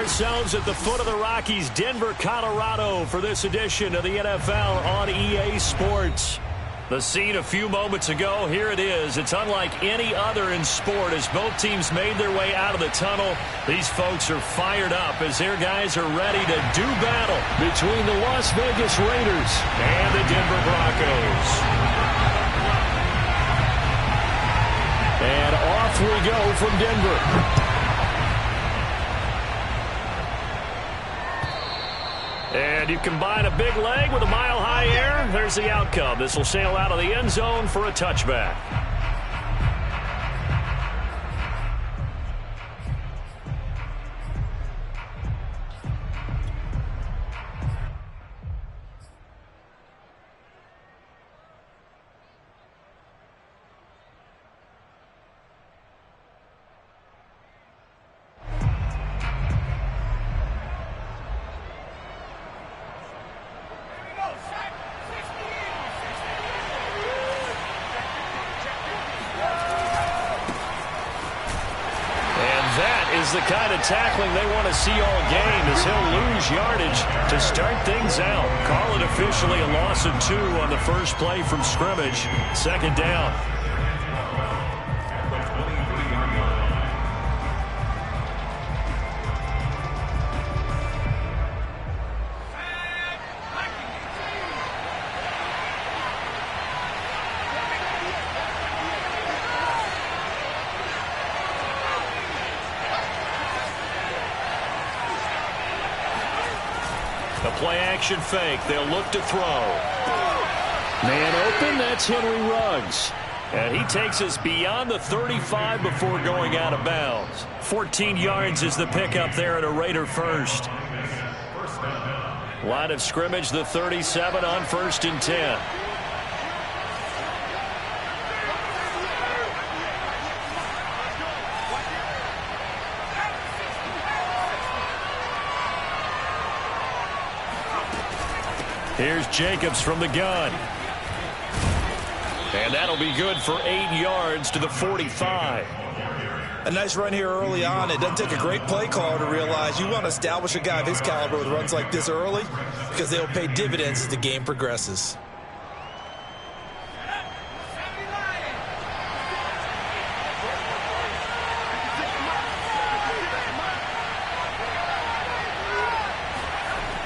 Ourselves at the foot of the Rockies, Denver, Colorado, for this edition of the NFL on EA Sports. The scene a few moments ago, here it is. It's unlike any other in sport as both teams made their way out of the tunnel. These folks are fired up as their guys are ready to do battle between the Las Vegas Raiders and the Denver Broncos. And off we go from Denver. And you combine a big leg with a mile-high air, there's the outcome. This will sail out of the end zone for a touchback. The kind of tackling they want to see all game as he'll lose yardage to start things out. Call it officially a loss of 2 on the first play from scrimmage. Second down. Play-action fake. They'll look to throw. Man open, that's Henry Ruggs. And he takes us beyond the 35 before going out of bounds. 14 yards is the pickup there at a Raider first. Line of scrimmage, the 37 on 1st and 10. Here's Jacobs from the gun. And that'll be good for 8 yards to the 45. A nice run here early on. It doesn't take a great play caller to realize you want to establish a guy of his caliber with runs like this early because they'll pay dividends as the game progresses.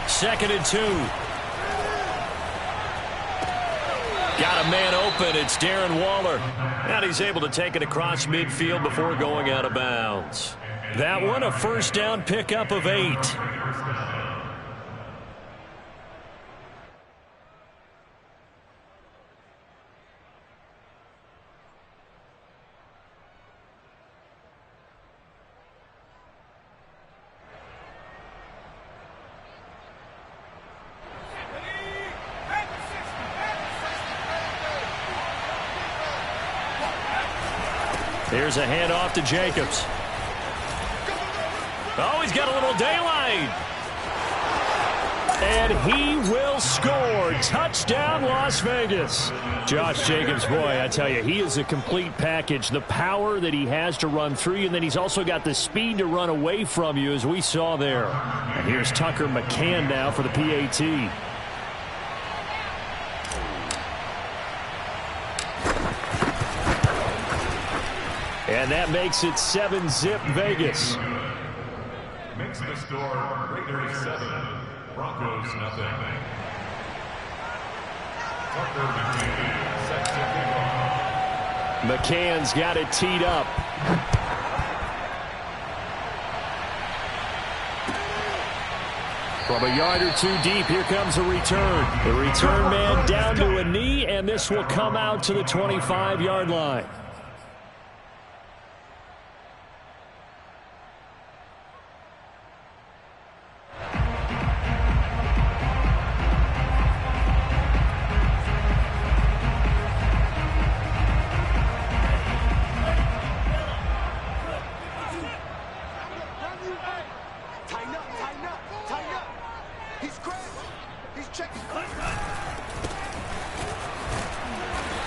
Second and 2. Got a man open. It's Darren Waller. And he's able to take it across midfield before going out of bounds. That one a first down pickup of 8. Here's a handoff to Jacobs. Oh, he's got a little daylight. And he will score. Touchdown, Las Vegas. Josh Jacobs, boy, I tell you, he is a complete package. The power that he has to run through you, and then he's also got the speed to run away from you, as we saw there. And here's Tucker McCann now for the PAT. that makes it 7-zip Vegas. Makes the score Raiders 7, Broncos nothing. Tucker McCann set to kick off. McCann's got it teed up. From a yard or two deep, here comes a return. The return man down to a knee, and this will come out to the 25-yard line.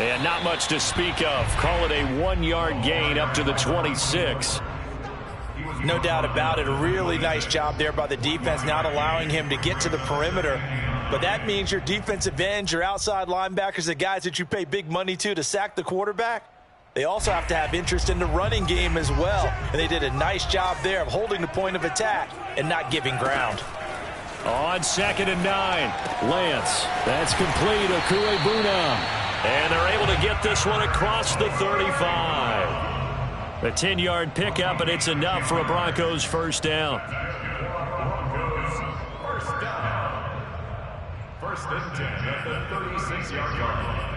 And not much to speak of. Call it a 1-yard gain up to the 26. No doubt about it. A really nice job there by the defense, not allowing him to get to the perimeter. But that means your defensive ends, your outside linebackers, the guys that you pay big money to sack the quarterback, they also have to have interest in the running game as well. And they did a nice job there of holding the point of attack and not giving ground. On 2nd and 9, Lance. That's complete. Okuegbuna. And they're able to get this one across the 35. A 10-yard pickup, and it's enough for a Broncos first down. Broncos first down. First and 10 at the 36-yard line.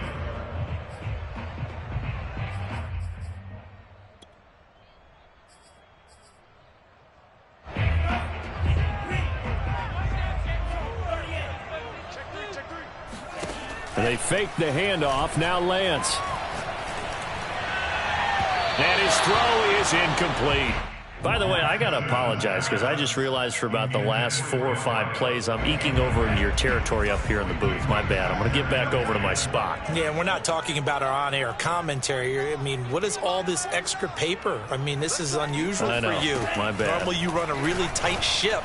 They fake the handoff. Now Lance. And his throw is incomplete. By the way, I got to apologize because I just realized for about the last 4 or 5 plays I'm eking over into your territory up here in the booth. My bad. I'm going to get back over to my spot. Yeah, we're not talking about our on-air commentary here. I mean, what is all this extra paper? I mean, this is unusual for you. My bad. Normally you run a really tight ship.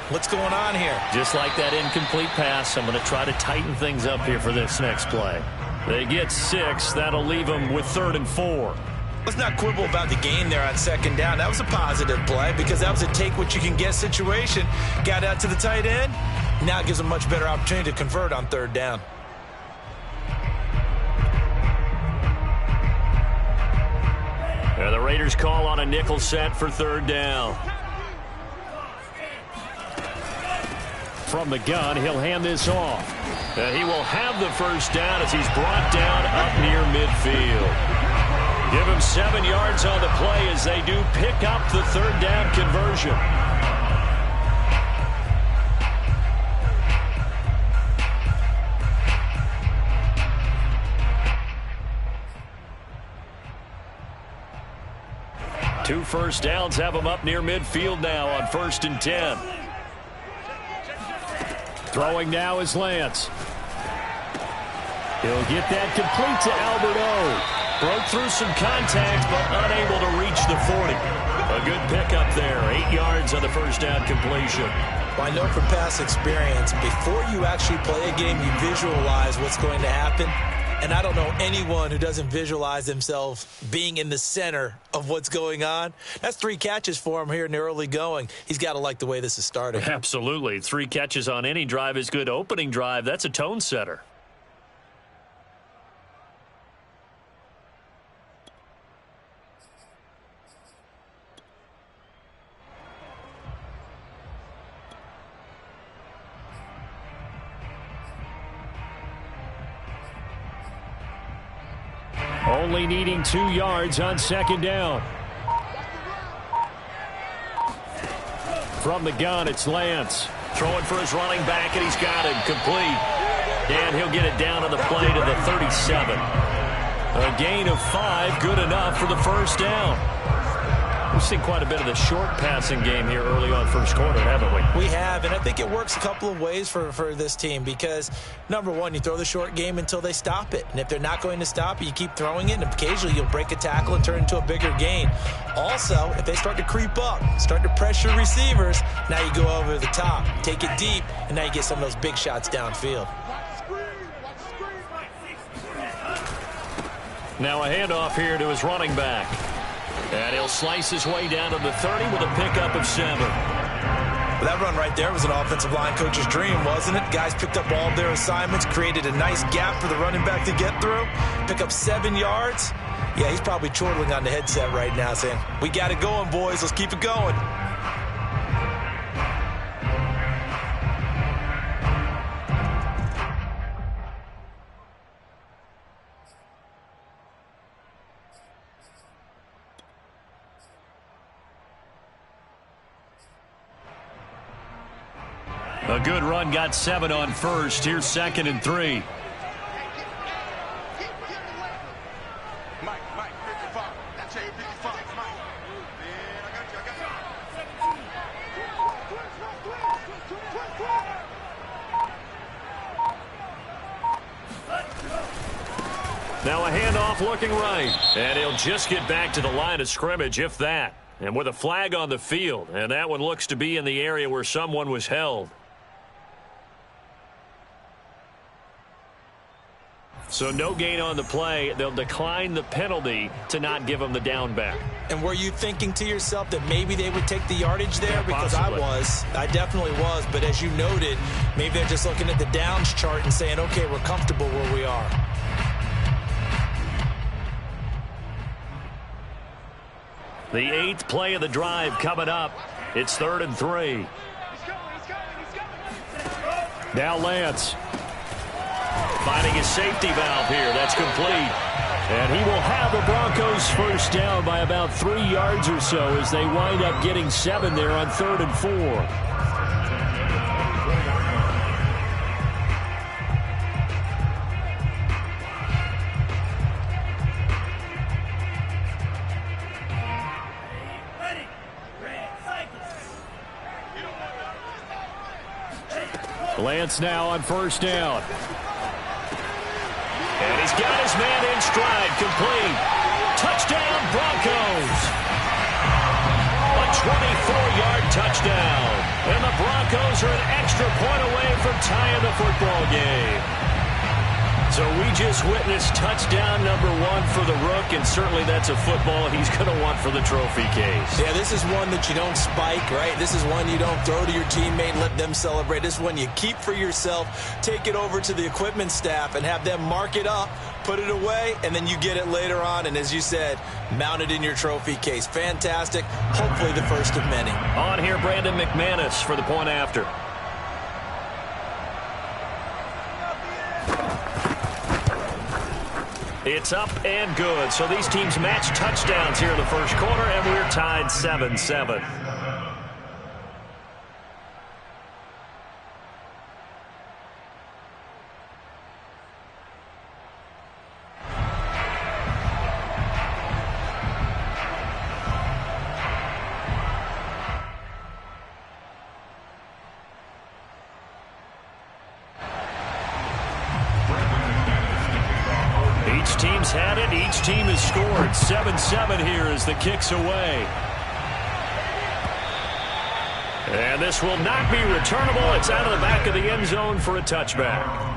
What's going on here? Just like that incomplete pass, I'm going to try to tighten things up here for this next play. They get 6. That'll leave them with 3rd and 4. Let's not quibble about the gain there on 2nd down. That was a positive play because that was a take-what-you-can-get situation. Got out to the tight end. Now it gives them a much better opportunity to convert on 3rd down. And the Raiders call on a nickel set for 3rd down. From the gun, he'll hand this off. And he will have the first down as he's brought down up near midfield. Give him 7 yards on the play as they do pick up the 3rd down conversion. Two first downs have him up near midfield now on 1st and 10. Throwing now is Lance. He'll get that complete to Albert O. Broke through some contact, but unable to reach the 40. A good pickup there. 8 yards on the first down completion. Well, I know from past experience, before you actually play a game, you visualize what's going to happen. And I don't know anyone who doesn't visualize themselves being in the center of what's going on. That's 3 catches for him here in the early going. He's got to like the way this is starting. Absolutely. 3 catches on any drive is good. Opening drive, that's a tone setter. Only needing 2 yards on 2nd down. From the gun, it's Lance. Throwing for his running back, and he's got it complete. And he'll get it down on the play to the 37. A gain of 5, good enough for the first down. We've seen quite a bit of the short passing game here early on first quarter, haven't we? We have, and I think it works a couple of ways for this team because, number one, you throw the short game until they stop it. And if they're not going to stop it, you keep throwing it, and occasionally you'll break a tackle and turn it into a bigger gain. Also, if they start to creep up, start to pressure receivers, now you go over the top, take it deep, and now you get some of those big shots downfield. Now a handoff here to his running back. And he'll slice his way down to the 30 with a pickup of 7. Well, that run right there was an offensive line coach's dream, wasn't it? Guys picked up all of their assignments, created a nice gap for the running back to get through, pick up 7 yards. Yeah, he's probably chortling on the headset right now saying, we got it going, boys. Let's keep it going. A good run, got 7 on first. Here's 2nd and 3. Now a handoff looking right. And he'll just get back to the line of scrimmage, if that. And with a flag on the field. And that one looks to be in the area where someone was held. So no gain on the play. They'll decline the penalty to not give him the down back. And were you thinking to yourself that maybe they would take the yardage there? Because possibly. I definitely was. But as you noted, maybe they're just looking at the downs chart and saying, okay, we're comfortable where we are. The 8th play of the drive coming up. It's 3rd and 3. Now Lance. Finding his safety valve here. That's complete. And he will have the Broncos first down by about 3 yards or so as they wind up getting 7 there on 3rd and 4. Lance now on first down. And he's got his man in stride, complete. Touchdown, Broncos. A 24-yard touchdown. And the Broncos are an extra point away from tying the football game. So we just witnessed touchdown number 1 for the Rook, and certainly that's a football he's going to want for the trophy case. Yeah, this is one that you don't spike, right? This is one you don't throw to your teammate and let them celebrate. This is one you keep for yourself, take it over to the equipment staff, and have them mark it up, put it away, and then you get it later on, and as you said, mount it in your trophy case. Fantastic. Hopefully the first of many. On here, Brandon McManus for the point after. It's up and good. So these teams match touchdowns here in the first quarter, and we're tied 7-7. Each team's had it. Each team has scored. 7-7 here as the kick's away. And this will not be returnable. It's out of the back of the end zone for a touchback.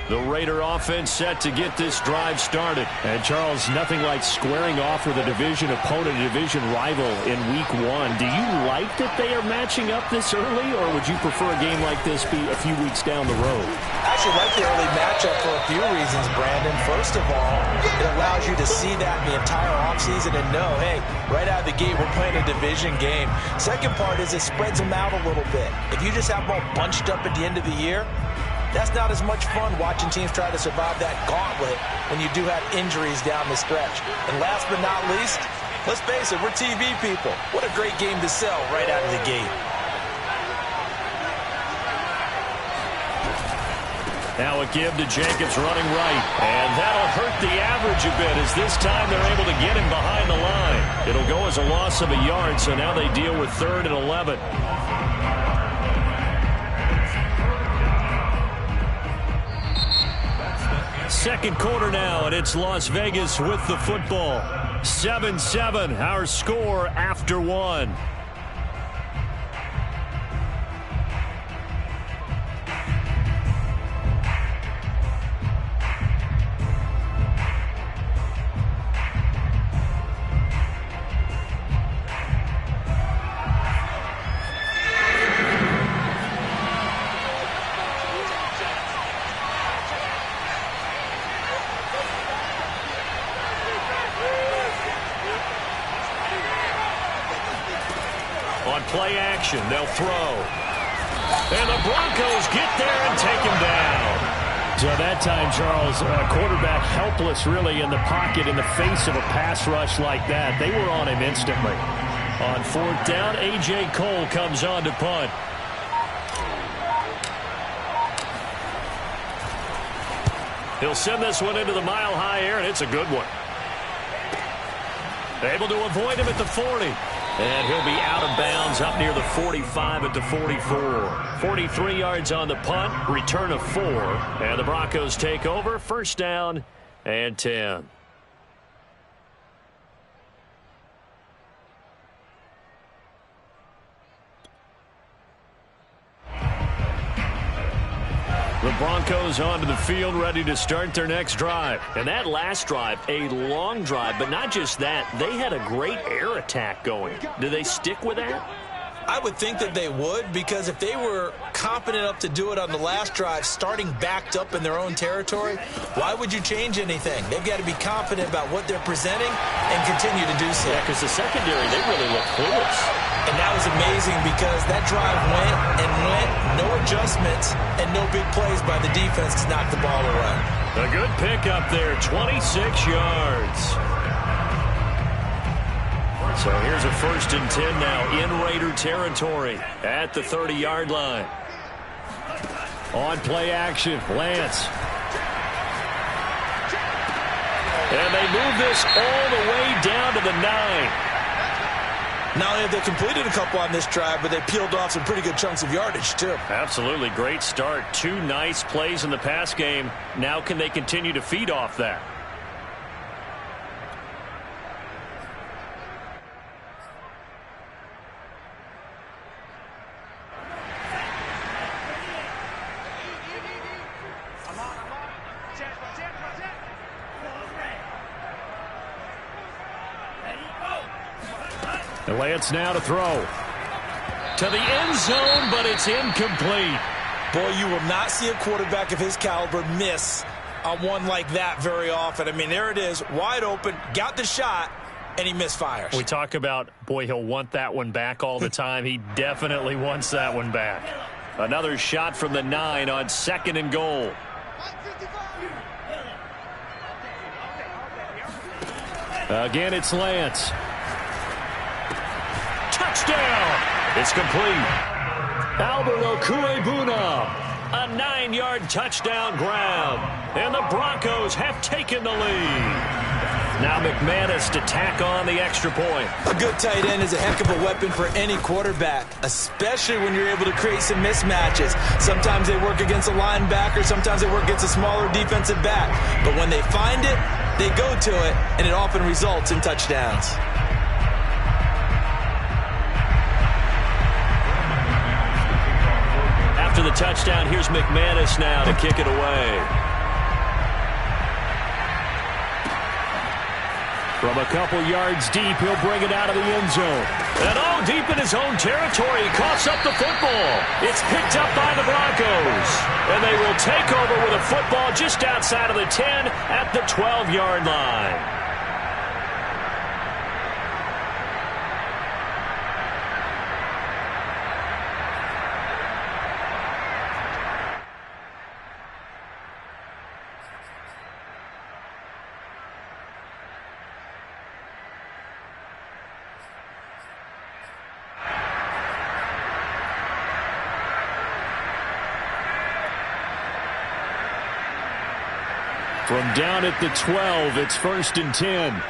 The Raider offense set to get this drive started. And, Charles, nothing like squaring off with a division opponent, a division rival in Week 1. Do you like that they are matching up this early, or would you prefer a game like this be a few weeks down the road? I actually like the early matchup for a few reasons, Brandon. First of all, it allows you to see that in the entire offseason and know, hey, right out of the gate, we're playing a division game. Second part is it spreads them out a little bit. If you just have them all bunched up at the end of the year, that's not as much fun watching teams try to survive that gauntlet when you do have injuries down the stretch. And last but not least, let's face it, we're TV people. What a great game to sell right out of the gate. Now a give to Jacobs running right. And that'll hurt the average a bit as this time they're able to get him behind the line. It'll go as a loss of a yard, so now they deal with 3rd and 11. Second quarter now, and it's Las Vegas with the football. 7-7, our score after one. Play action, they'll throw. And the Broncos get there and take him down. So that time, Charles, quarterback helpless really in the pocket in the face of a pass rush like that. They were on him instantly. On fourth down, A.J. Cole comes on to punt. He'll send this one into the mile-high air, and it's a good one. Able to avoid him at the 40. And he'll be out of bounds up near the 45 at the 44. 43 yards on the punt, return of 4. And the Broncos take over, first down and 10. The Broncos onto the field, ready to start their next drive. And that last drive, a long drive, but not just that. They had a great air attack going. Do they stick with that? I would think that they would, because if they were competent enough to do it on the last drive, starting backed up in their own territory, why would you change anything? They've got to be confident about what they're presenting and continue to do so. Yeah, because the secondary, they really look clueless. And that was amazing because that drive went and went, no adjustments, and no big plays by the defense to knock the ball away. A good pickup there, 26 yards. So here's a 1st and 10 now in Raider territory at the 30-yard line. On play action, Lance. And they move this all the way down to the 9. Not only have they completed a couple on this drive, but they peeled off some pretty good chunks of yardage, too. Absolutely. Great start. 2 nice plays in the pass game. Now can they continue to feed off that? And Lance now to throw. To the end zone, but it's incomplete. Boy, you will not see a quarterback of his caliber miss on one like that very often. I mean, there it is, wide open, got the shot, and he misfires. We talk about, boy, he'll want that one back all the time. He definitely wants that one back. Another shot from the 9 on 2nd and goal. Again, it's Lance. Touchdown! It's complete. Albert Okwuegbunam, a 9-yard touchdown grab. And the Broncos have taken the lead. Now McManus to tack on the extra point. A good tight end is a heck of a weapon for any quarterback, especially when you're able to create some mismatches. Sometimes they work against a linebacker, sometimes they work against a smaller defensive back. But when they find it, they go to it, and it often results in touchdowns. After the touchdown, here's McManus now to kick it away. From a couple yards deep, he'll bring it out of the end zone. And all deep in his own territory, he coughs up the football. It's picked up by the Broncos. And they will take over with a football just outside of the 10 at the 12-yard line. From down at the 12, it's 1st and 10.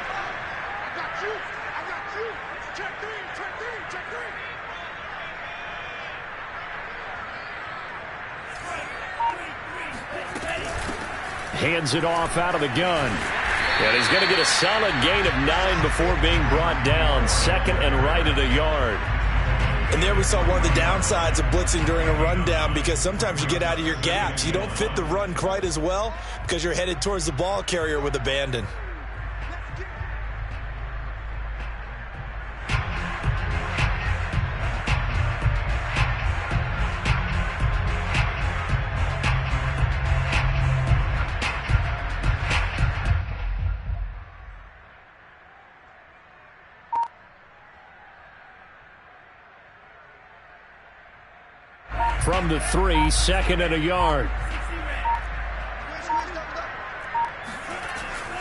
Hands it off out of the gun. And he's going to get a solid gain of 9 before being brought down. Second and right at a yard. And there we saw one of the downsides of blitzing during a rundown, because sometimes you get out of your gaps. You don't fit the run quite as well because you're headed towards the ball carrier with abandon. From the 3, second and a yard.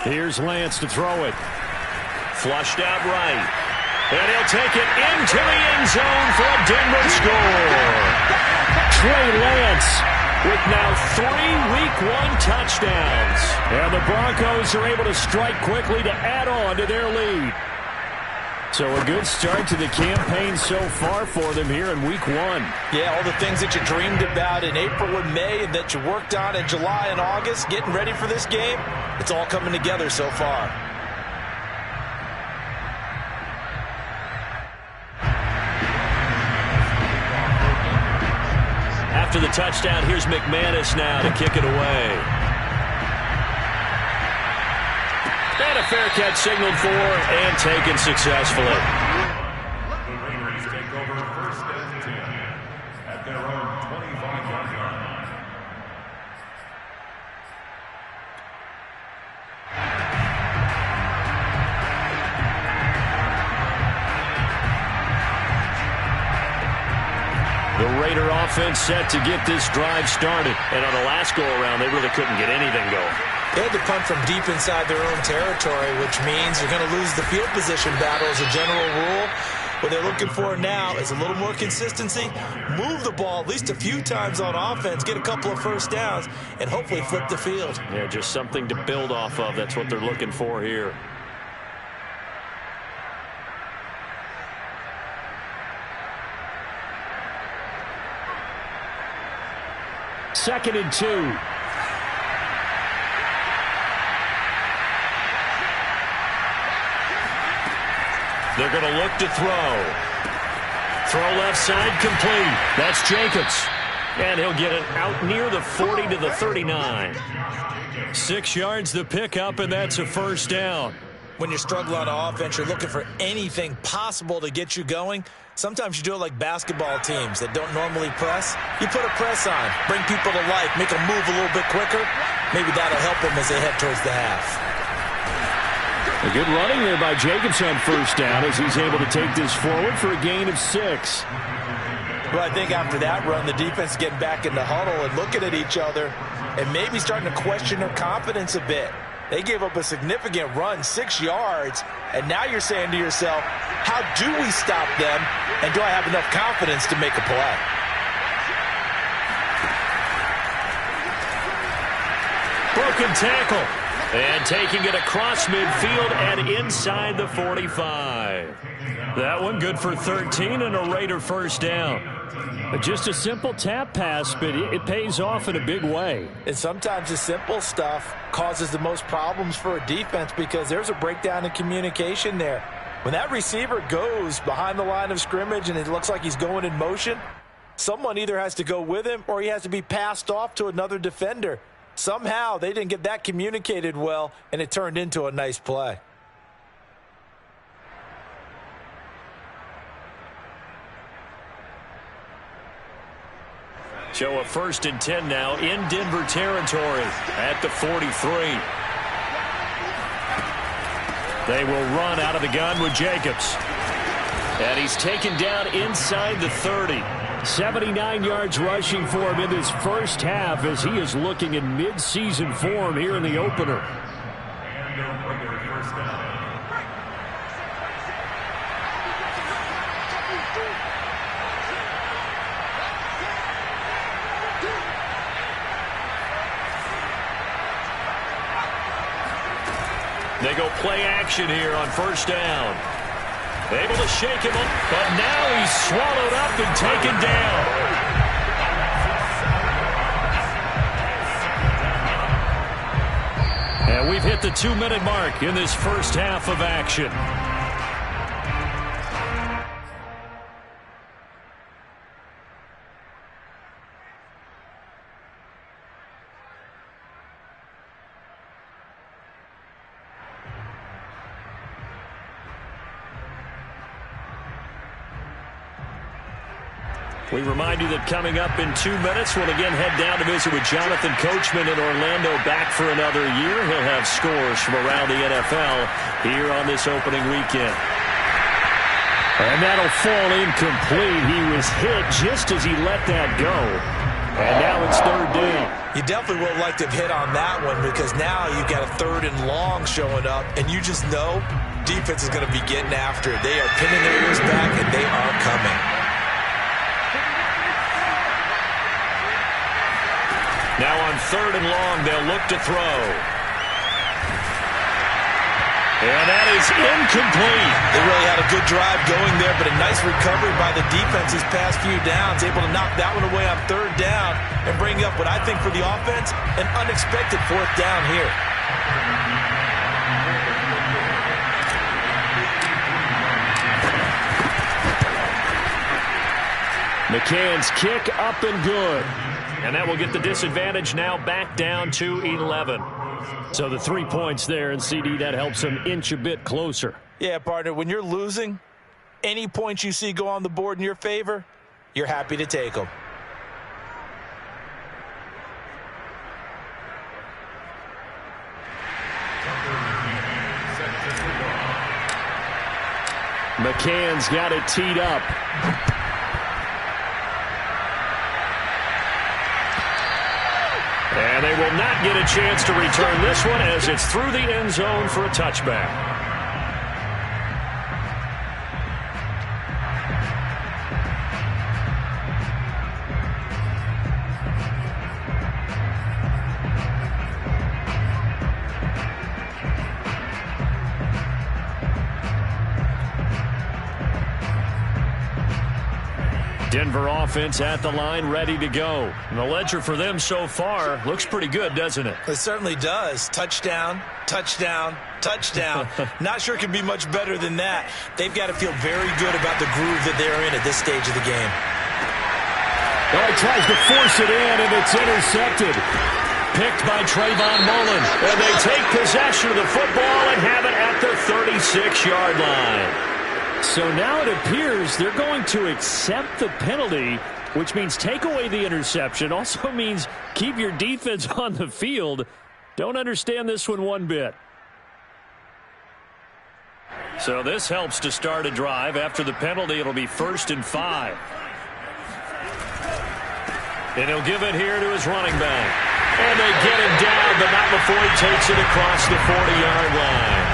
Here's Lance to throw it. Flushed out right. And he'll take it into the end zone for a Denver score. Trey Lance with now 3 Week 1 touchdowns. And the Broncos are able to strike quickly to add on to their lead. So a good start to the campaign so far for them here in Week 1. Yeah, all the things that you dreamed about in April and May and that you worked on in July and August, getting ready for this game, it's all coming together so far. After the touchdown, here's McManus now to kick it away. And a fair catch signaled for and taken successfully. The Raiders take over first and 10 at their own 25-yard line. The Raider offense set to get this drive started. And on the last go-around, they really couldn't get anything going. They had to punt from deep inside their own territory, which means you're going to lose the field position battle as a general rule. What they're looking for now is a little more consistency, move the ball at least a few times on offense, get a couple of first downs, and hopefully flip the field. Yeah, just something to build off of. That's what they're looking for here. Second and 2. They're going to look to throw. Throw left side complete. That's Jacobs. And he'll get it out near the 40 to the 39. 6 yards the pickup, and that's a first down. When you're struggling on offense, you're looking for anything possible to get you going. Sometimes you do it like basketball teams that don't normally press. You put a press on, bring people to life, make them move a little bit quicker. Maybe that'll help them as they head towards the half. A good running there by Jacobs on first down as he's able to take this forward for a gain of 6. Well, I think after that run, the defense is getting back in the huddle and looking at each other and maybe starting to question their confidence a bit. They gave up a significant run, 6 yards, and now you're saying to yourself, how do we stop them, and do I have enough confidence to make a play? Broken tackle. And taking it across midfield and inside the 45. That one good for 13 and a Raider first down. Just a simple tap pass, but it pays off in a big way. And sometimes the simple stuff causes the most problems for a defense because there's a breakdown in communication there. When that receiver goes behind the line of scrimmage and it looks like he's going in motion, someone either has to go with him or he has to be passed off to another defender. Somehow they didn't get that communicated well, and it turned into a nice play. So a first and 10 now in Denver territory at the 43. They will run out of the gun with Jacobs. And he's taken down inside the 30. 79 yards rushing for him in this first half as he is looking in mid-season form here in the opener. They go play action here on first down. Able to shake him up, but now he's swallowed up and taken down. And we've hit the 2-minute mark in this first half of action. We remind you that coming up in 2 minutes, we'll again head down to visit with Jonathan Coachman in Orlando, back for another year. He'll have scores from around the NFL here on this opening weekend. And that'll fall incomplete. He was hit just as he let that go. And now it's third down. You definitely would like to have hit on that one, because now you've got a 3rd and long showing up, and you just know defense is going to be getting after it. They are pinning their ears back, and they are coming. Now on 3rd and long, they'll look to throw. And that is incomplete. They really had a good drive going there, but a nice recovery by the defense these past few downs, able to knock that one away on 3rd down and bring up what I think for the offense, an unexpected 4th down here. McCann's kick up and good. And that will get the disadvantage now back down to 11. So the 3 points there, and CD, that helps them inch a bit closer. Yeah, partner, when you're losing, any points you see go on the board in your favor, you're happy to take them. McCann's got it teed up. And they will not get a chance to return this one, as it's through the end zone for a touchback. Denver offense at the line, ready to go. And the ledger for them so far looks pretty good, doesn't it? It certainly does. Touchdown, touchdown, touchdown. Not sure it can be much better than that. They've got to feel very good about the groove that they're in at this stage of the game. Oh, he tries to force it in, and it's intercepted. Picked by Trayvon Mullen. And they take possession of the football and have it at the 36-yard line. So now it appears they're going to accept the penalty, which means take away the interception. Also means keep your defense on the field. Don't understand this one bit. So this helps to start a drive. After the penalty, it'll be 1st and 5. And he'll give it here to his running back. And they get him down, but not before he takes it across the 40-yard line.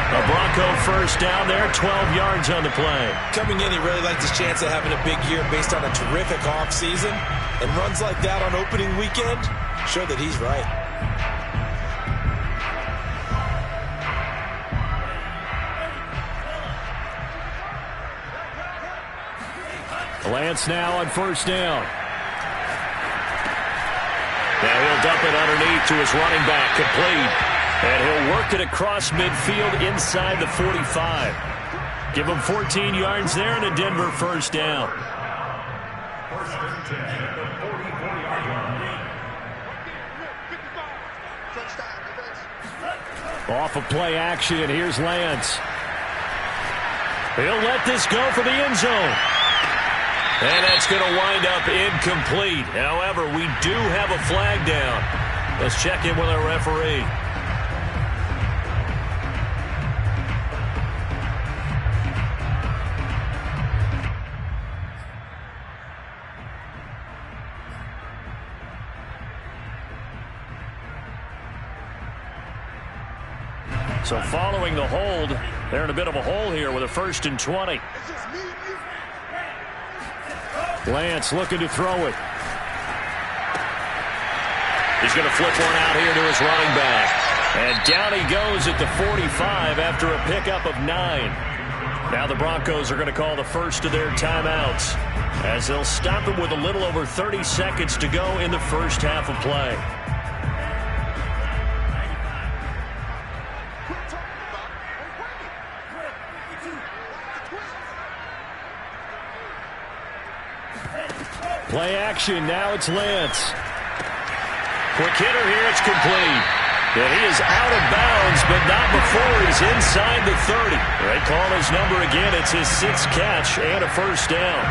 A Bronco first down there, 12 yards on the play. Coming in, he really liked his chance of having a big year based on a terrific offseason. And runs like that on opening weekend show that he's right. Lance now on 1st down. Now he'll dump it underneath to his running back, complete. And he'll work it across midfield inside the 45. Give him 14 yards there and a Denver 1st down. 1st and 10 at the 44-yard line. Off of play action, and here's Lance. He'll let this go for the end zone. And that's going to wind up incomplete. However, we do have a flag down. Let's check in with our referee. So following the hold, they're in a bit of a hole here with a 1st and 20. Lance looking to throw it. He's going to flip one out here to his running back. And down he goes at the 45 after a pickup of 9. Now the Broncos are going to call the first of their timeouts, as they'll stop him with a little over 30 seconds to go in the first half of play. Play action. Now it's Lance. Quick hitter here. It's complete. And he is out of bounds, but not before he's inside the 30. They call his number again. It's his 6th catch and a first down.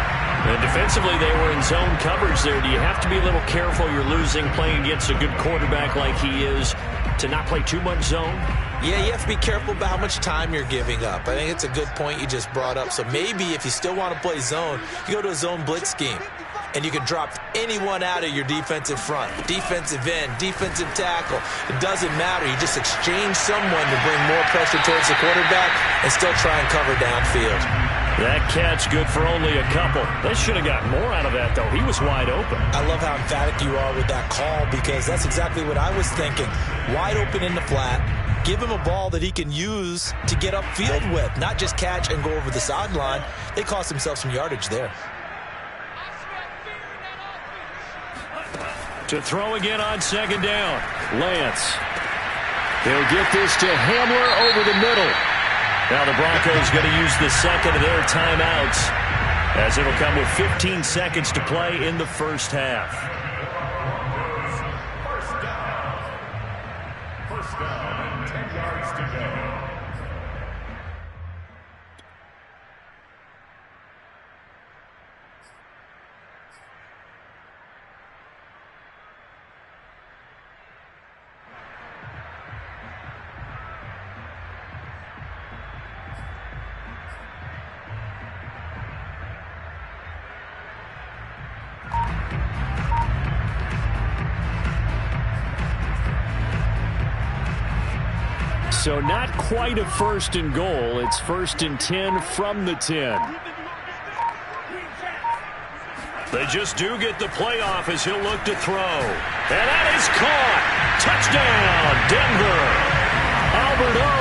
And defensively, they were in zone coverage there. Do you have to be a little careful? You're losing playing against a good quarterback like he is to not play too much zone? Yeah, you have to be careful about how much time you're giving up. I think it's a good point you just brought up. So maybe if you still want to play zone, you go to a zone blitz scheme. And you can drop anyone out of your defensive front. Defensive end, defensive tackle. It doesn't matter. You just exchange someone to bring more pressure towards the quarterback and still try and cover downfield. That catch good for only a couple. They should have gotten more out of that, though. He was wide open. I love how emphatic you are with that call because that's exactly what I was thinking. Wide open in the flat. Give him a ball that he can use to get upfield with, not just catch and go over the sideline. They cost themselves some yardage there. To throw again on 2nd down. Lance. He'll get this to Hamler over the middle. Now the Broncos going to use the second of their timeouts as it'll come with 15 seconds to play in the first half. First down and 10 yards to go. So not quite a 1st and goal. It's 1st and 10 from the 10. They just do get the playoff as he'll look to throw. And that is caught. Touchdown, Denver. Albert O.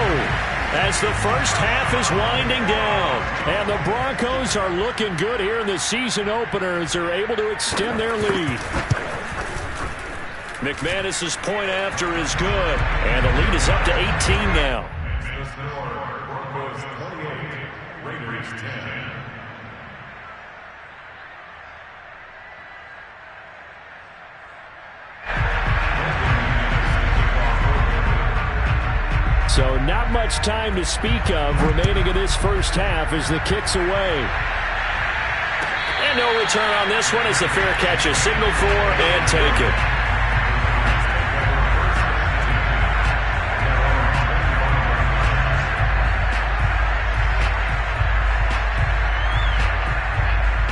As the first half is winding down. And the Broncos are looking good here in the season opener as they're able to extend their lead. McManus's point after is good. And the lead is up to 18 now. The score, Broncos 28, Raiders 10. So not much time to speak of remaining in this first half as the kick's away. And no return on this one as the fair catch is signaled for and taken.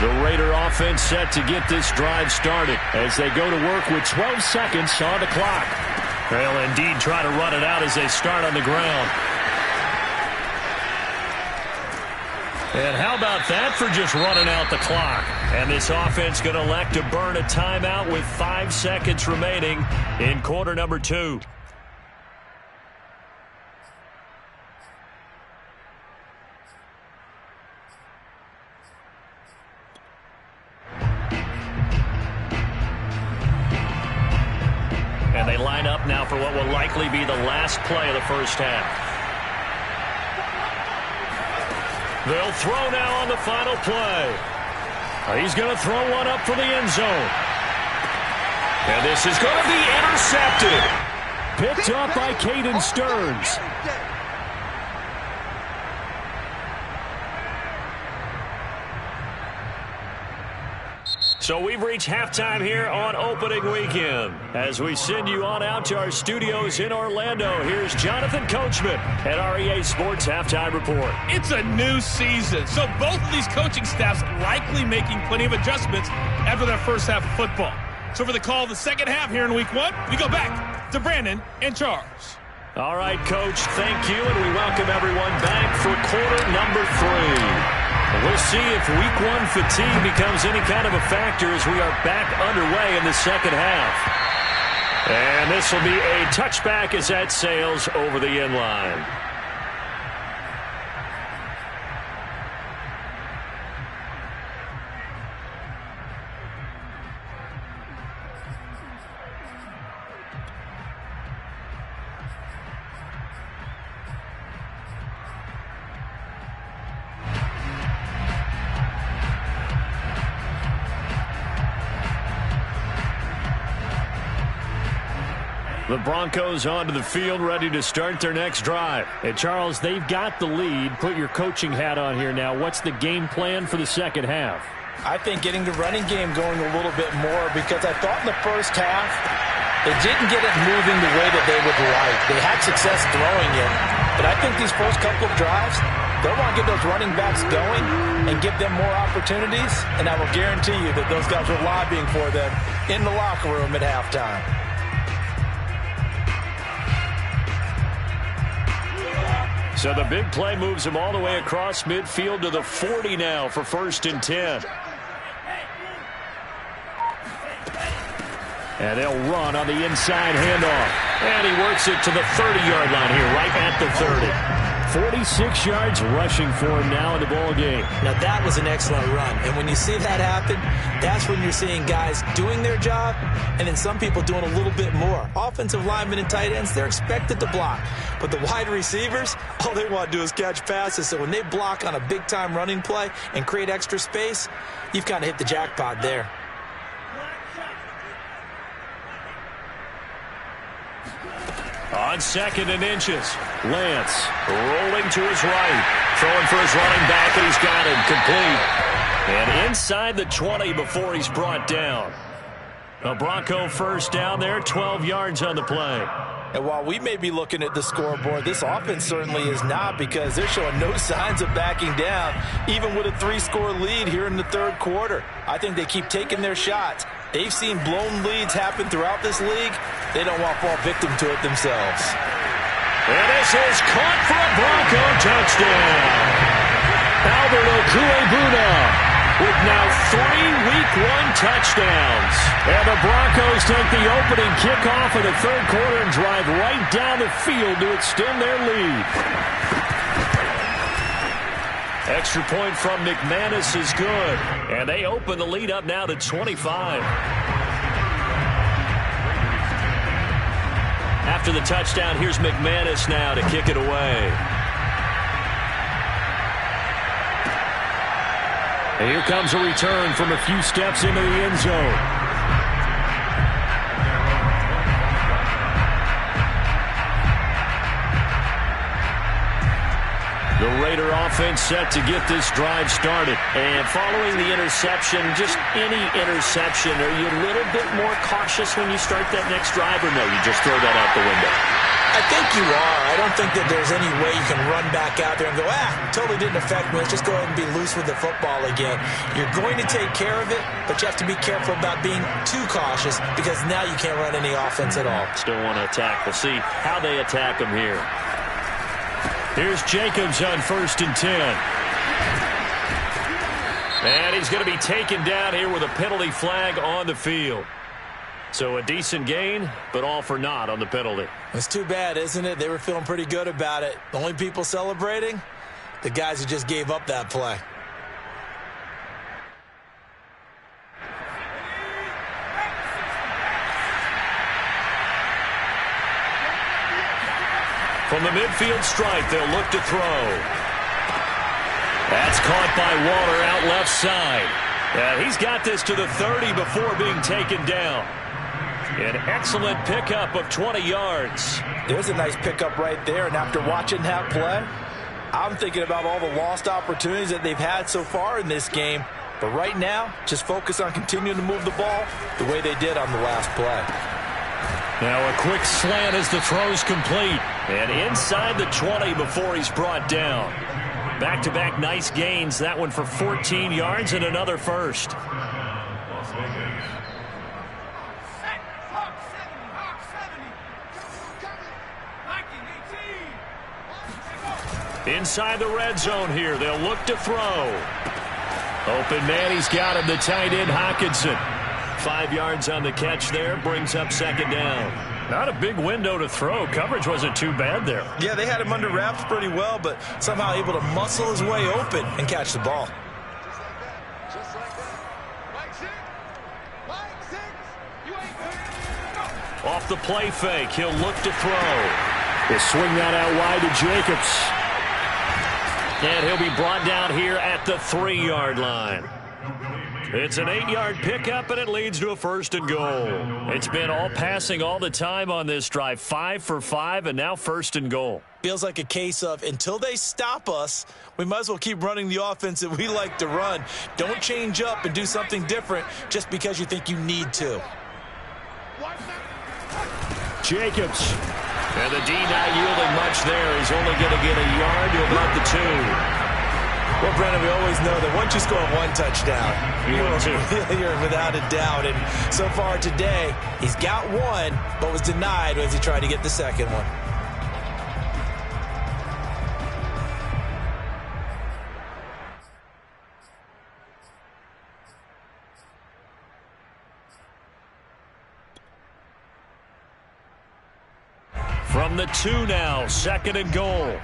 The Raider offense set to get this drive started as they go to work with 12 seconds on the clock. They'll indeed try to run it out as they start on the ground. And how about that for just running out the clock? And this offense going to elect to burn a timeout with 5 seconds remaining in quarter number 2. And they line up now for what will likely be the last play of the first half. They'll throw now on the final play. He's going to throw one up for the end zone. And this is going to be intercepted. Picked up by Caden Stearns. So we've reached halftime here on opening weekend. As we send you on out to our studios in Orlando, here's Jonathan Coachman at REA Sports Halftime Report. It's a new season, so both of these coaching staffs likely making plenty of adjustments after that first half of football. So for the call of the second half here in week 1, we go back to Brandon and Charles. All right, Coach, thank you, and we welcome everyone back for quarter number 3. We'll see if week 1 fatigue becomes any kind of a factor as we are back underway in the second half. And this will be a touchback as that sails over the end line. The Broncos onto the field, ready to start their next drive. And Charles, they've got the lead. Put your coaching hat on here now. What's the game plan for the second half? I think getting the running game going a little bit more, because I thought in the first half they didn't get it moving the way that they would like. They had success throwing it, but I think these first couple of drives, they'll want to get those running backs going and give them more opportunities, and I will guarantee you that those guys were lobbying for them in the locker room at halftime. So the big play moves him all the way across midfield to the 40 now for 1st and 10. And they'll run on the inside handoff. And he works it to the 30-yard line here, right at the 30. 46 yards rushing for him now in the ball game. Now that was an excellent run. And when you see that happen, that's when you're seeing guys doing their job and then some people doing a little bit more. Offensive linemen and tight ends, they're expected to block. But the wide receivers, all they want to do is catch passes. So when they block on a big-time running play and create extra space, you've kind of hit the jackpot there. On 2nd and inches, Lance rolling to his right, throwing for his running back, and he's got him complete. And inside the 20 before he's brought down. A Bronco first down there, 12 yards on the play. And while we may be looking at the scoreboard, this offense certainly is not, because they're showing no signs of backing down, even with a 3-score lead here in the third quarter. I think they keep taking their shots. They've seen blown leads happen throughout this league. They don't want to fall victim to it themselves. And this is caught for a Bronco touchdown. Albert Okwuegbunam with now 3 Week 1 touchdowns. And the Broncos take the opening kickoff of the third quarter and drive right down the field to extend their lead. Extra point from McManus is good. And they open the lead up now to 25. After the touchdown, here's McManus now to kick it away. And here comes a return from a few steps into the end zone. The Raider offense set to get this drive started. And following the interception, just any interception, are you a little bit more cautious when you start that next drive, or no, you just throw that out the window? I think you are. I don't think that there's any way you can run back out there and go, totally didn't affect me. Let's just go ahead and be loose with the football again. You're going to take care of it, but you have to be careful about being too cautious, because now you can't run any offense at all. Still want to attack. We'll see how they attack them here. Here's Jacobs on 1st and 10. And he's going to be taken down here with a penalty flag on the field. So a decent gain, but all for naught on the penalty. It's too bad, isn't it? They were feeling pretty good about it. The only people celebrating, the guys who just gave up that play. From the midfield stripe, they'll look to throw. That's caught by Waller out left side. And he's got this to the 30 before being taken down. An excellent pickup of 20 yards. There's a nice pickup right there, and after watching that play, I'm thinking about all the lost opportunities that they've had so far in this game. But right now, just focus on continuing to move the ball the way they did on the last play. Now a quick slant as the throw's complete. And inside the 20 before he's brought down. Back-to-back nice gains. That one for 14 yards and another first. Inside the red zone here. They'll look to throw. Open man. He's got him. The tight end, Hockenson. 5 yards on the catch there. Brings up 2nd down. Not a big window to throw. Coverage wasn't too bad there. Yeah, they had him under wraps pretty well, but somehow able to muscle his way open and catch the ball. Off the play fake, he'll look to throw. He'll swing that out wide to Jacobs. And he'll be brought down here at the 3-yard line. It's an 8-yard pickup, and it leads to a 1st and goal. It's been all passing all the time on this drive. 5 for 5, and now 1st and goal. Feels like a case of until they stop us, we might as well keep running the offense that we like to run. Don't change up and do something different just because you think you need to. Jacobs. And the D not yielding much there. He's only going to get a yard to about the 2. Well, Brennan, we always know that once you score 1 touchdown, you're without a doubt. And so far today, he's got 1, but was denied as he tried to get the second one. From the 2 now, 2nd and goal.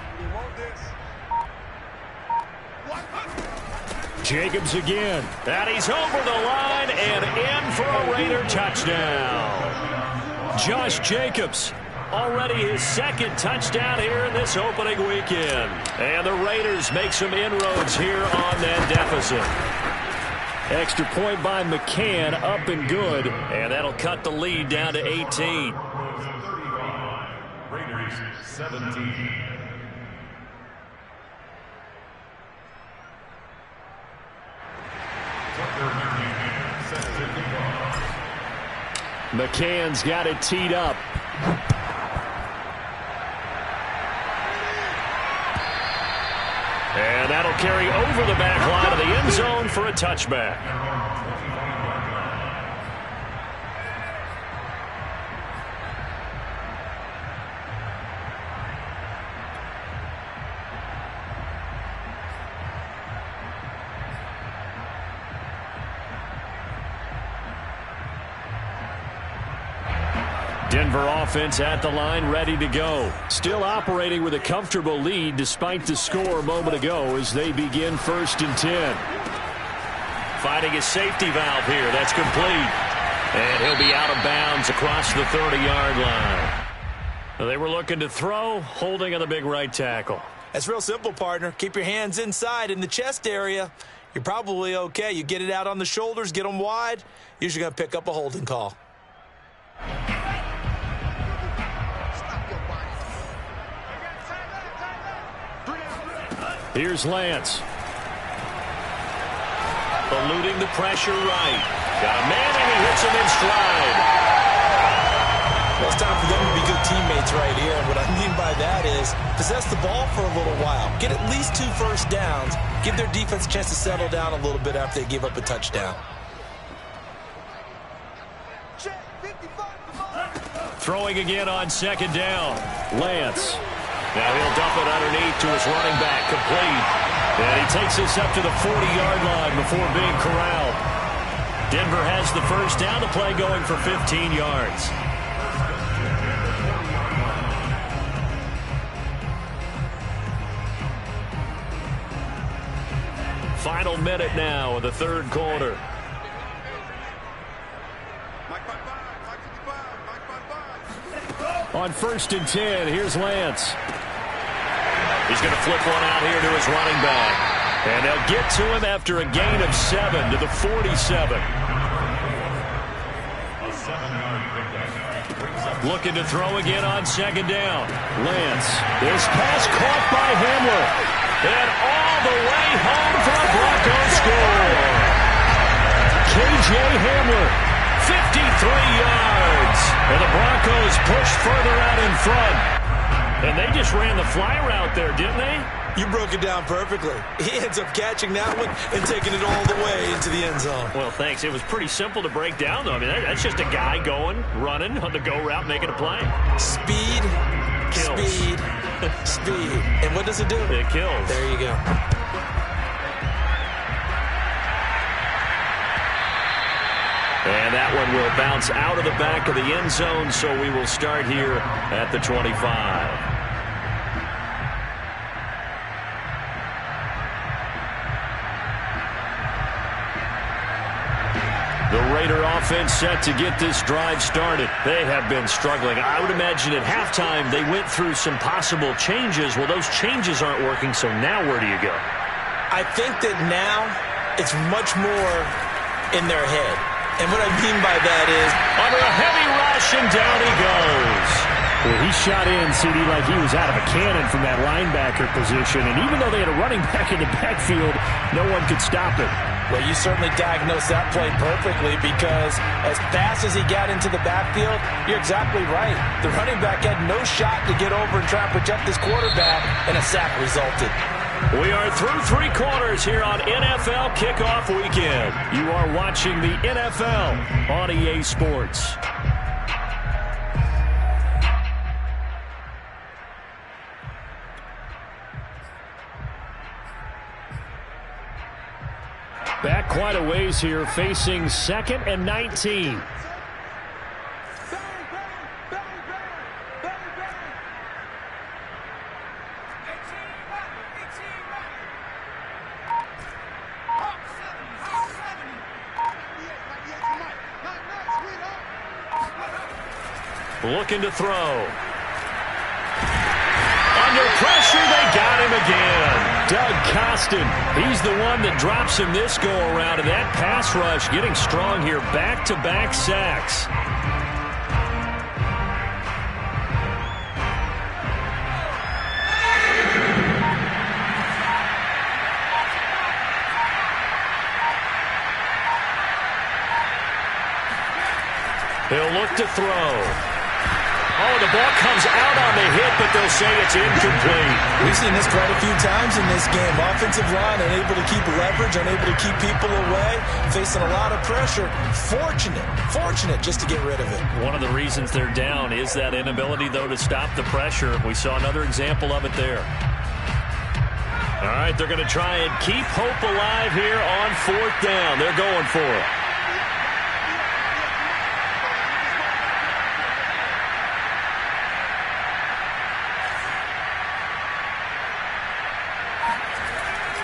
Jacobs again. And he's over the line and in for a Raider touchdown. Josh Jacobs, already his 2nd touchdown here in this opening weekend. And the Raiders make some inroads here on that deficit. Extra point by McCann, up and good. And that'll cut the lead down to 18. Raiders 17. McCann's got it teed up. And that'll carry over the back line of the end zone for a touchback. Denver offense at the line, ready to go. Still operating with a comfortable lead despite the score a moment ago as they begin 1st and 10. Finding a safety valve here. That's complete. And he'll be out of bounds across the 30-yard line. They were looking to throw, holding on the big right tackle. That's real simple, partner. Keep your hands inside in the chest area. You're probably okay. You get it out on the shoulders, get them wide. Usually going to pick up a holding call. Here's Lance. Eluding the pressure right. Got a man and he hits him in stride. Well, it's time for them to be good teammates right here. And what I mean by that is possess the ball for a little while. Get at least 2 first downs. Give their defense a chance to settle down a little bit after they give up a touchdown. Throwing again on 2nd down. Lance. Now he'll dump it underneath to his running back, complete. And he takes this up to the 40-yard line before being corralled. Denver has the 1st down, the play going for 15 yards. Final minute now of the 3rd quarter. On 1st and 10, here's Lance. He's going to flip one out here to his running back. And they'll get to him after a gain of 7 to the 47. Looking to throw again on 2nd down. Lance. This pass caught by Hamler. And all the way home for a Broncos score. K.J. Hamler, 53 yards. And the Broncos push further out in front. And they just ran the fly route there, didn't they? You broke it down perfectly. He ends up catching that one and taking it all the way into the end zone. Well, thanks. It was pretty simple to break down, though. I mean, that's just a guy going, running on the go route, making a play. Speed, kills. Speed, speed. And what does it do? It kills. There you go. And that one will bounce out of the back of the end zone, so we will start here at the 25. The Raider offense set to get this drive started. They have been struggling. I would imagine at halftime they went through some possible changes. Well, those changes aren't working, so now where do you go? I think that now it's much more in their head. And what I mean by that is, under a heavy rush, and down he goes. Well, he shot in, CD, like he was out of a cannon from that linebacker position. And even though they had a running back in the backfield, no one could stop him. well, you certainly diagnosed that play perfectly, because as fast as he got into the backfield, you're exactly right. The running back had no shot to get over and try and protect his quarterback, and a sack resulted. We are through 3 quarters here on NFL Kickoff Weekend. You are watching the NFL on EA Sports. Back quite a ways here, facing 2nd and 19. Looking to throw. Under pressure, they got him again. Doug Costin, he's the one that drops him this go-around. And that pass rush getting strong here. Back-to-back sacks. He'll look to throw. Oh, the ball comes out on the hit, but they'll say it's incomplete. We've seen this quite a few times in this game. Offensive line unable to keep leverage, unable to keep people away, facing a lot of pressure. Fortunate just to get rid of it. One of the reasons they're down is that inability, though, to stop the pressure. We saw another example of it there. All right, they're going to try and keep hope alive here on 4th down. They're going for it.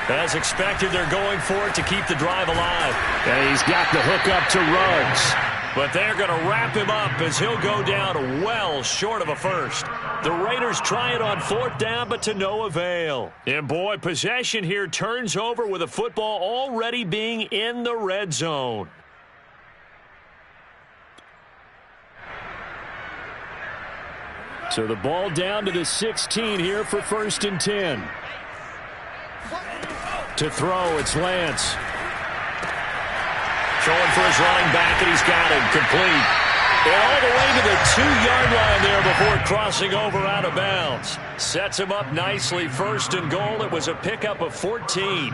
As expected, they're going for it to keep the drive alive. And he's got the hook up to Ruggs. But they're going to wrap him up as he'll go down well short of a first. The Raiders try it on 4th down, but to no avail. And boy, possession here turns over with a football already being in the red zone. So the ball down to the 16 here for 1st and 10. To throw, it's Lance. Throwing for his running back, and he's got him complete. And all the way to the 2-yard line there before crossing over out of bounds. Sets him up nicely. 1st and goal. It was a pickup of 14.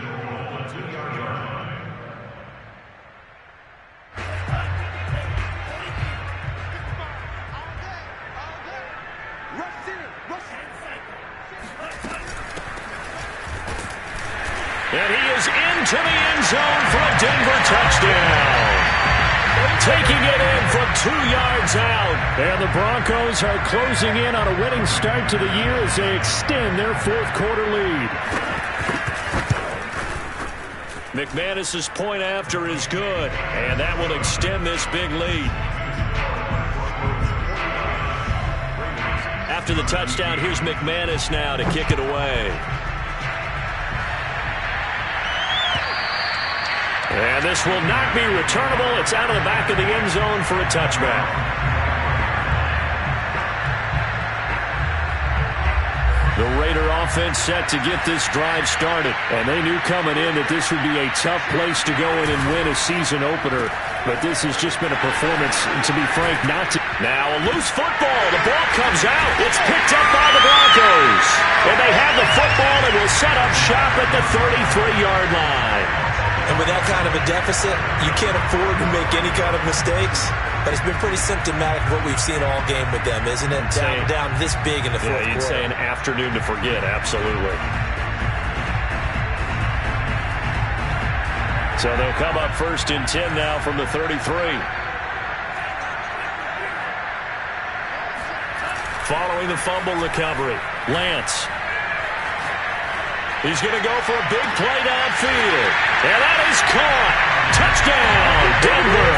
And he is into the end zone for a Denver touchdown. Taking it in from 2 yards out. And the Broncos are closing in on a winning start to the year as they extend their 4th quarter lead. McManus's point after is good, and that will extend this big lead. After the touchdown, here's McManus now to kick it away. And this will not be returnable. It's out of the back of the end zone for a touchback. The Raider offense set to get this drive started. And they knew coming in that this would be a tough place to go in and win a season opener. But this has just been a performance, and to be frank, not to. Now a loose football. The ball comes out. It's picked up by the Broncos. And they have the football and will set up shop at the 33-yard line. And with that kind of a deficit, you can't afford to make any kind of mistakes. But it's been pretty symptomatic of what we've seen all game with them, isn't it? Down this big in the 4th quarter. You'd say an afternoon to forget, absolutely. So they'll come up 1st and 10 now from the 33. Following the fumble recovery, Lance. He's going to go for a big play downfield. And that is caught. Touchdown, Denver.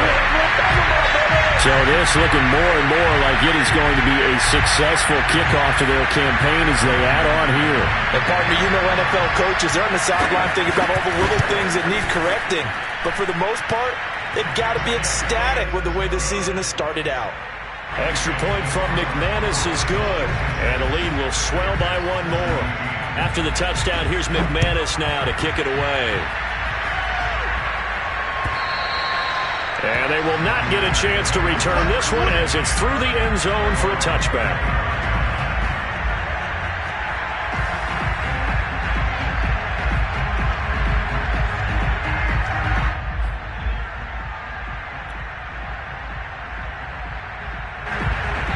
So this looking more and more like it is going to be a successful kickoff to their campaign as they add on here. And partner, you know NFL coaches, they're on the sideline thinking about all the little things that need correcting. But for the most part, They've got to be ecstatic with the way this season has started out. Extra point from McManus is good, and the lead will swell by one more. After the touchdown, here's McManus now to kick it away. And they will not get a chance to return this one as it's through the end zone for a touchback.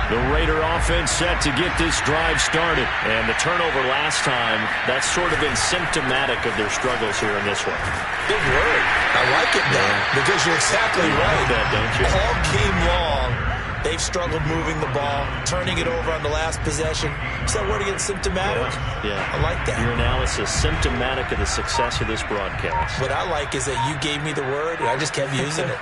The Raider offense set to get this drive started. And the turnover last time, that's sort of been symptomatic of their struggles here in this one. Big word. I like it, Dan, because you're exactly right. That, don't you? All game long, they've struggled moving the ball, turning it over on the last possession. Is that word again, symptomatic? Yeah. I like that. Your analysis, symptomatic of the success of this broadcast. What I like is that you gave me the word, and I just kept using it.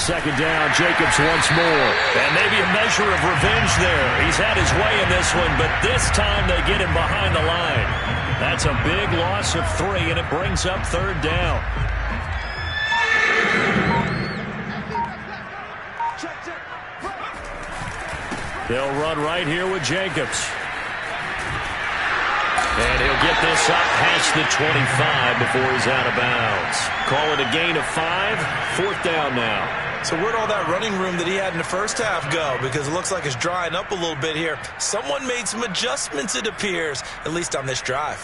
Second down, Jacobs once more. And maybe a measure of revenge there. He's had his way in this one, but this time they get him behind the line. That's a big loss of 3, and it brings up third down. They'll run right here with Jacobs. And he'll get this up past the 25 before he's out of bounds. Call it a gain of 5, fourth down now. So where'd all that running room that he had in the first half go? Because it looks like it's drying up a little bit here. Someone made some adjustments, it appears, at least on this drive.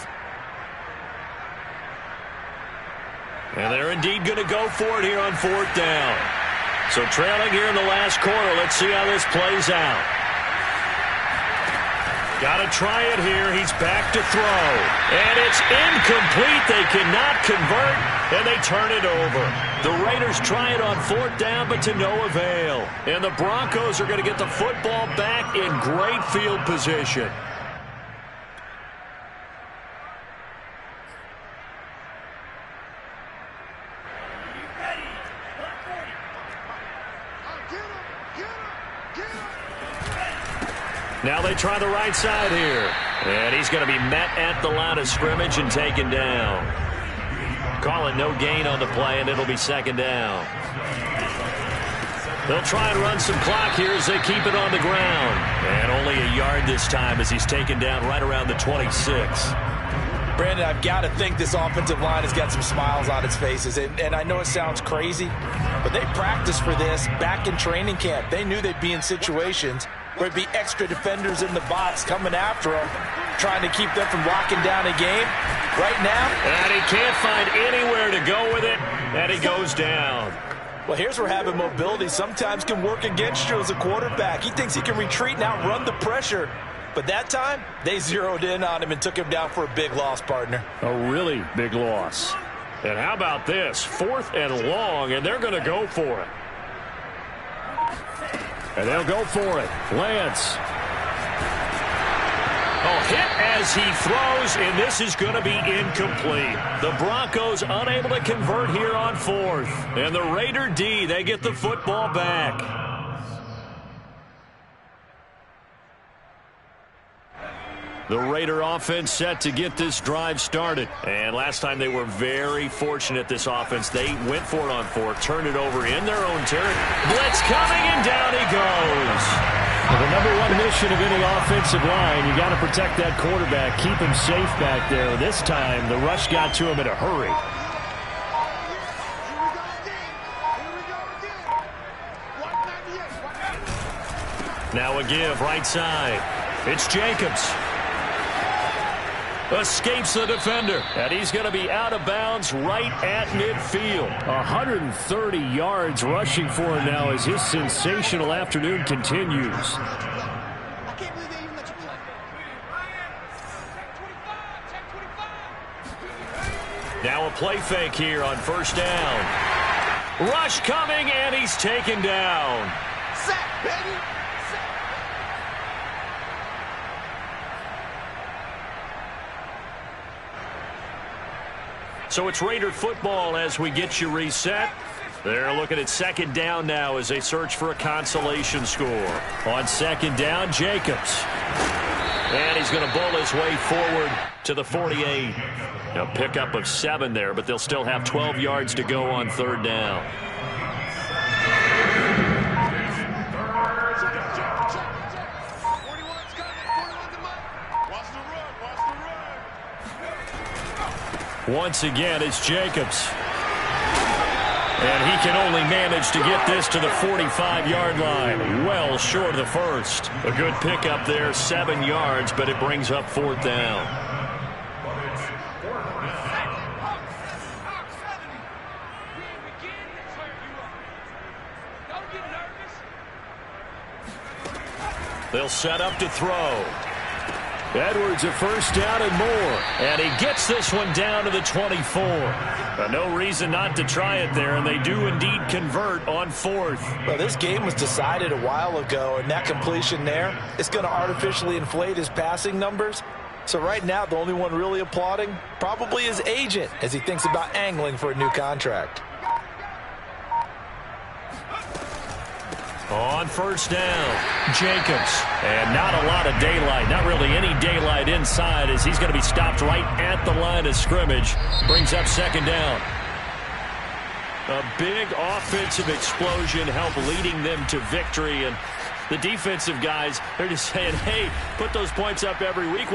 And they're indeed going to go for it here on fourth down. So trailing here in the last quarter, let's see how this plays out. Got to try it here. He's back to throw. And it's incomplete. They cannot convert, and they turn it over. The Raiders try it on fourth down, but to no avail. And the Broncos are going to get the football back in great field position. Now they try the right side here. And he's going to be met at the line of scrimmage and taken down. Call it no gain on the play, and it'll be second down. They'll try and run some clock here as they keep it on the ground. And only a yard this time as he's taken down right around the 26. Brandon, I've got to think this offensive line has got some smiles on its faces. And I know it sounds crazy, but they practiced for this back in training camp. They knew they'd be in situations where it'd be extra defenders in the box coming after them, trying to keep them from locking down a game. Right now, and he can't find anywhere to go with it, and he goes down. Well, here's where having mobility sometimes can work against you as a quarterback. He thinks he can retreat and outrun the pressure. But that time, they zeroed in on him and took him down for a big loss, partner. A really big loss. And how about this? 4th and long, and they're going to go for it. And they'll go for it. Lance. Oh, hit as he throws, and this is going to be incomplete. The Broncos unable to convert here on 4th. And the Raider D, they get the football back. The Raider offense set to get this drive started. And last time they were very fortunate, this offense. They went for it on 4th, turned it over in their own territory. Blitz coming, and down he goes. Well, the number one mission of any offensive line, you got to protect that quarterback, keep him safe back there. This time, the rush got to him in a hurry. Now a give right side. It's Jacobs. Escapes the defender. And he's going to be out of bounds right at midfield. 130 yards rushing for him now as his sensational afternoon continues. Now a play fake here on first down. Rush coming, and he's taken down. Sack, baby. So it's Raider football as we get you reset. They're looking at second down now as they search for a consolation score. On second down, Jacobs. And he's going to bull his way forward to the 48. A pickup of 7 there, but they'll still have 12 yards to go on 3rd down. Once again, it's Jacobs. And he can only manage to get this to the 45-yard line. Well short of the first. A good pickup there, 7 yards, but it brings up 4th down. They'll set up to throw. Edwards a 1st down and more. And he gets this one down to the 24. No reason not to try it there, and they do indeed convert on 4th. Well, this game was decided a while ago, and that completion there is going to artificially inflate his passing numbers. So right now, the only one really applauding probably his agent as he thinks about angling for a new contract. On 1st down, Jacobs. And not a lot of daylight, not really any daylight inside as he's going to be stopped right at the line of scrimmage. Brings up 2nd down. A big offensive explosion helped leading them to victory. And the defensive guys, they're just saying, hey, put those points up every week.